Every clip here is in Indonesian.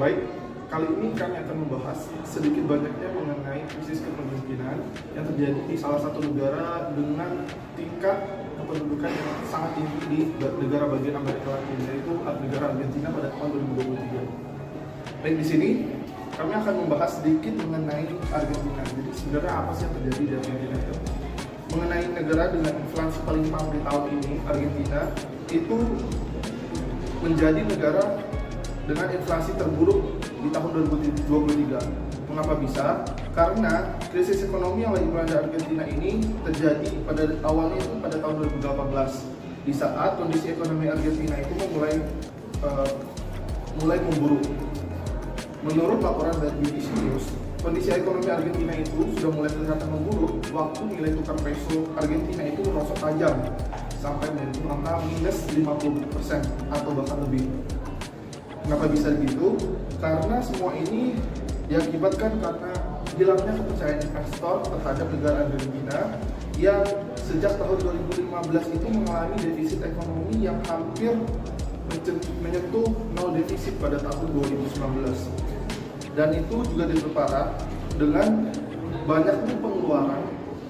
Baik, kali ini kami akan membahas sedikit banyaknya mengenai krisis kepemimpinan yang terjadi di salah satu negara dengan tingkat kependudukan yang sangat tinggi di negara bagian Amerika Latin, yaitu negara Argentina pada tahun 2023. Baik, di sini kami akan membahas sedikit mengenai Argentina. Jadi sebenarnya apa sih yang terjadi di Argentina itu? Mengenai negara dengan inflasi paling mahal di tahun ini, Argentina itu menjadi negara dengan inflasi terburuk di tahun 2023. Mengapa bisa? Karena krisis ekonomi yang lagi melanda Argentina ini terjadi pada awalnya itu pada tahun 2018, di saat kondisi ekonomi Argentina itu mulai memburuk. Menurut laporan dari BBC News, kondisi ekonomi Argentina itu sudah mulai kelihatan memburuk waktu nilai tukar peso Argentina itu merosot tajam sampai menyentuh angka minus 50% atau bahkan lebih. Kenapa bisa begitu? Karena semua ini diakibatkan karena hilangnya kepercayaan investor terhadap negara Argentina yang sejak tahun 2015 itu mengalami defisit ekonomi yang hampir menyentuh nol defisit pada tahun 2019. Dan itu juga diperparah dengan banyaknya pengeluaran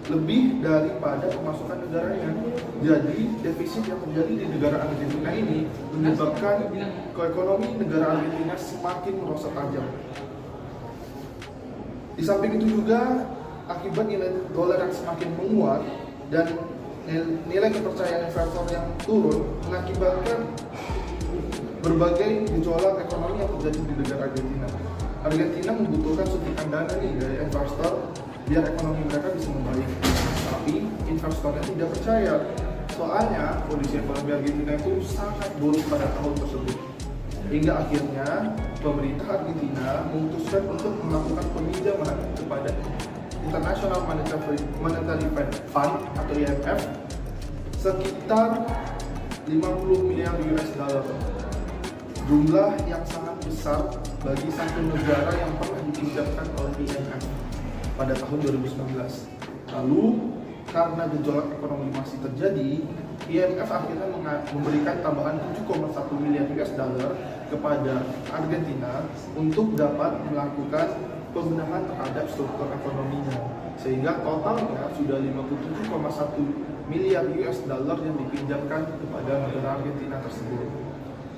lebih daripada pemasukan negaranya. Jadi defisit yang terjadi di negara Argentina ini menyebabkan ekonomi negara Argentina semakin merosot tajam. Di samping itu juga akibat nilai dolar yang semakin menguat dan nilai kepercayaan investor yang turun mengakibatkan berbagai gejolak ekonomi yang terjadi di negara Argentina. Argentina membutuhkan suntikan dana nih dari investor biar ekonomi mereka bisa membaik. Tapi investornya tidak percaya. Soalnya kondisi ekonomi Argentina itu sangat buruk pada tahun tersebut. Hingga akhirnya pemerintah Argentina memutuskan untuk melakukan peminjaman kepada International Monetary Fund atau IMF sekitar 50 miliar US dollar. Jumlah yang sangat besar bagi satu negara yang pernah dipinjamkan oleh IMF pada tahun 2019. Lalu, karena gejolak ekonomi masih terjadi, IMF akhirnya memberikan tambahan 7,1 miliar US dollar kepada Argentina untuk dapat melakukan pembenahan terhadap struktur ekonominya. Sehingga totalnya sudah 57,1 miliar US dollar yang dipinjamkan kepada negara Argentina tersebut.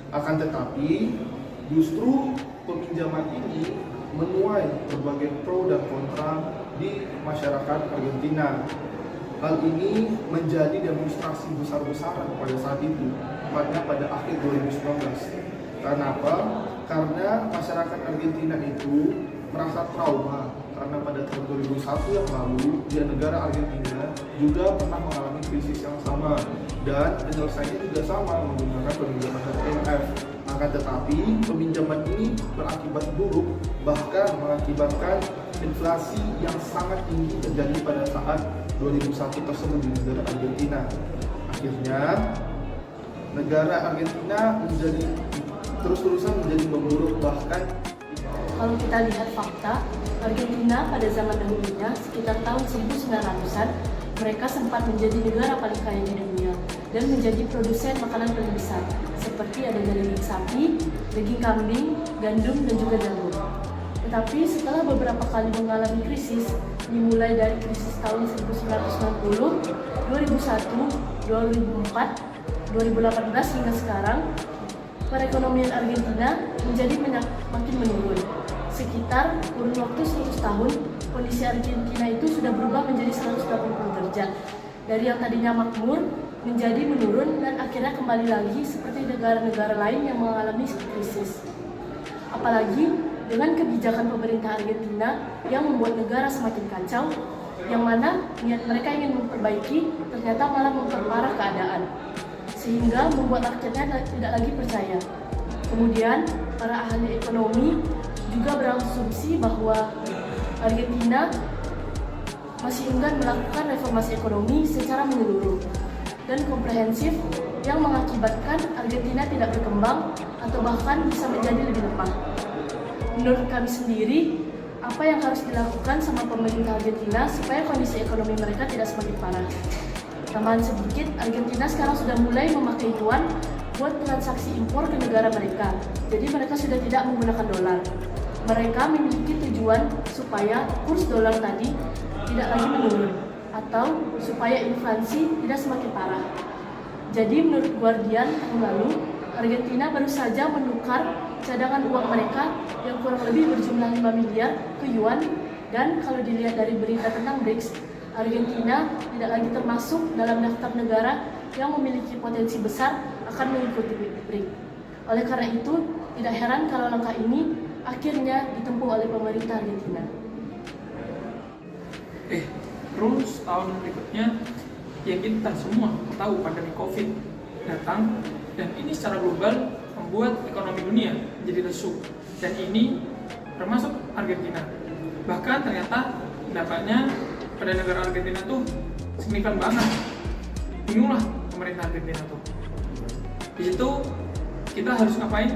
Akan tetapi, justru peminjaman ini menuai berbagai pro dan kontra di masyarakat Argentina. Hal ini menjadi demonstrasi besar-besaran pada saat itu, tepatnya pada akhir 2019. Kenapa? Karena masyarakat Argentina itu merasa trauma karena pada tahun 2001 yang lalu di negara Argentina juga pernah mengalami krisis yang sama dan penyelesaiannya juga sama menggunakan peminjaman dari IMF. Akan tetapi peminjaman ini berakibat buruk, bahkan mengakibatkan inflasi yang sangat tinggi terjadi pada saat 2001 tersebut di negara Argentina. Akhirnya negara Argentina terus-terusan menjadi memburuk. Bahkan kalau kita lihat fakta, Argentina pada zaman dahulunya sekitar tahun 1900-an mereka sempat menjadi negara paling kaya di dunia dan menjadi produsen makanan paling besar seperti adanya daging sapi, daging kambing, gandum dan juga jagung. Tetapi setelah beberapa kali mengalami krisis, dimulai dari krisis tahun 1990, 2001, 2004, 2018 hingga sekarang, perekonomian Argentina menjadi makin menurun. Sekitar kurun waktu 100 tahun, kondisi Argentina itu sudah berubah menjadi 180 derajat. Dari yang tadinya makmur menjadi menurun dan akhirnya kembali lagi seperti negara-negara lain yang mengalami krisis. Apalagi dengan kebijakan pemerintah Argentina yang membuat negara semakin kacau, yang mana niat mereka ingin memperbaiki ternyata malah memperparah keadaan, sehingga membuat rakyatnya tidak lagi percaya. Kemudian para ahli ekonomi juga berasumsi bahwa Argentina masih enggan melakukan reformasi ekonomi secara menyeluruh dan komprehensif yang mengakibatkan Argentina tidak berkembang atau bahkan bisa menjadi lebih lemah. Menurut kami sendiri, apa yang harus dilakukan sama pemerintah Argentina supaya kondisi ekonomi mereka tidak semakin parah? Tambahan sedikit, Argentina sekarang sudah mulai memakai yuan buat transaksi impor ke negara mereka. Jadi mereka sudah tidak menggunakan dolar. Mereka memiliki tujuan supaya kurs dolar tadi tidak lagi menurun atau supaya inflasi tidak semakin parah. Jadi menurut Guardian tahun lalu, Argentina baru saja menukar cadangan uang mereka yang kurang lebih berjumlah 5 miliar ke yuan, dan kalau dilihat dari berita tentang BRICS, Argentina tidak lagi termasuk dalam daftar negara yang memiliki potensi besar akan mengikuti BRICS. Oleh karena itu, tidak heran kalau langkah ini akhirnya ditempuh oleh pemerintah Argentina. Terus tahun berikutnya ya kita semua tahu pandemi COVID datang, dan ini secara global membuat ekonomi dunia menjadi lesu, dan ini termasuk Argentina. Bahkan ternyata dampaknya pada negara Argentina tuh signifikan banget. Bingung lah pemerintah Argentina tuh. Di situ kita harus ngapain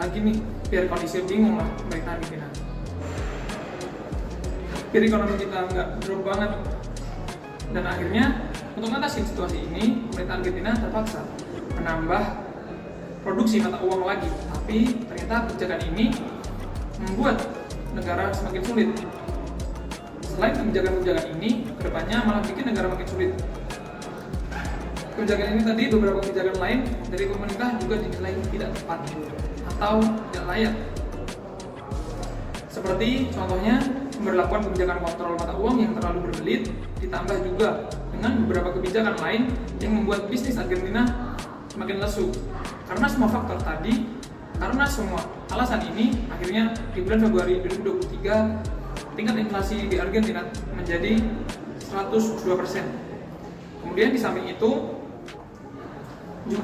lagi nih biar kondisi bingung lah pemerintah Argentina. Biar ekonomi kita nggak drop banget. Dan akhirnya untuk mengatasi situasi ini, pemerintah Argentina terpaksa menambah produksi mata uang lagi. Tapi ternyata kebijakan ini membuat negara semakin sulit. Selain kebijakan-kebijakan ini, kedepannya malah bikin negara makin sulit. Kebijakan ini tadi, beberapa kebijakan lain dari pemerintah juga dinilai tidak tepat atau tidak layak. Seperti contohnya pemberlakuan kebijakan kontrol mata uang yang terlalu berbelit, ditambah juga dengan beberapa kebijakan lain yang membuat bisnis Argentina semakin lesu. Karena semua faktor tadi, karena semua alasan ini, akhirnya di bulan Februari 2023 tingkat inflasi di Argentina menjadi 102%. Kemudian di samping itu,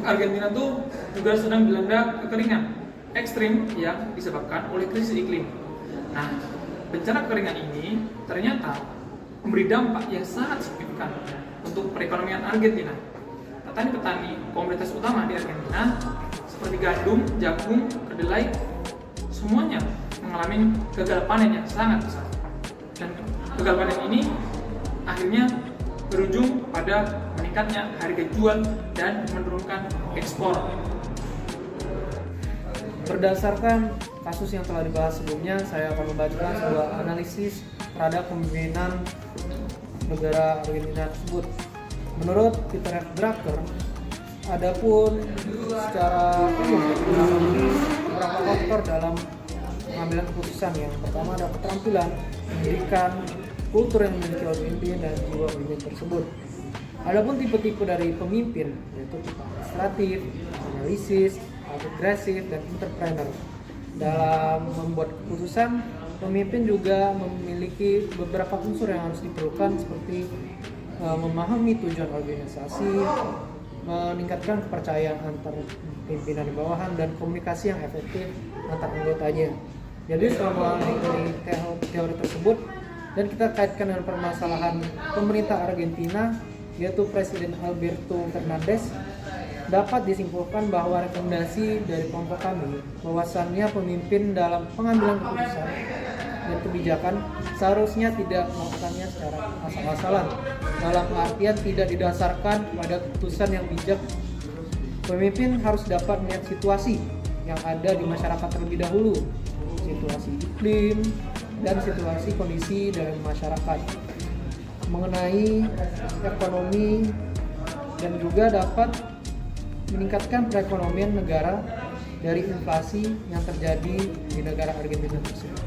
Argentina tuh juga sedang dilanda kekeringan ekstrim yang disebabkan oleh krisis iklim. Nah, bencana kekeringan ini ternyata memberi dampak yang sangat signifikan untuk perekonomian Argentina. Petani-petani komoditas utama di Argentina seperti gandum, jagung, kedelai, semuanya mengalami gagal panen yang sangat besar. Dan gagal panen ini akhirnya berujung pada meningkatnya harga jual dan menurunkan ekspor. Berdasarkan kasus yang telah dibahas sebelumnya, saya akan membacakan sebuah analisis terhadap kepemimpinan negara Argentina tersebut. Menurut Peter F. Drucker, adapun secara umum memiliki beberapa faktor dalam pengambilan keputusan. Yang pertama ada keterampilan, pendidikan, kultur yang dimiliki oleh pemimpin, dan jiwa pemimpin tersebut. Adapun tipe-tipe dari pemimpin, yaitu tipe administratif, analisis, agresif, dan entrepreneur. Dalam membuat keputusan, pemimpin juga memiliki beberapa unsur yang harus diperlukan, seperti memahami tujuan organisasi, meningkatkan kepercayaan antar pimpinan di bawahan, dan komunikasi yang efektif antar anggotanya. Jadi setelah mengenai teori tersebut, dan kita kaitkan dengan permasalahan pemerintah Argentina, yaitu Presiden Alberto Fernandez, dapat disimpulkan bahwa rekomendasi dari kelompok kami bahwasannya pemimpin dalam pengambilan keputusan dan kebijakan seharusnya tidak melakukannya secara asal-asalan, dalam artian tidak didasarkan pada keputusan yang bijak. Pemimpin harus dapat melihat situasi yang ada di masyarakat terlebih dahulu, situasi iklim dan situasi kondisi dalam masyarakat, mengenai ekonomi, dan juga dapat meningkatkan perekonomian negara dari inflasi yang terjadi di negara Argentina tersebut.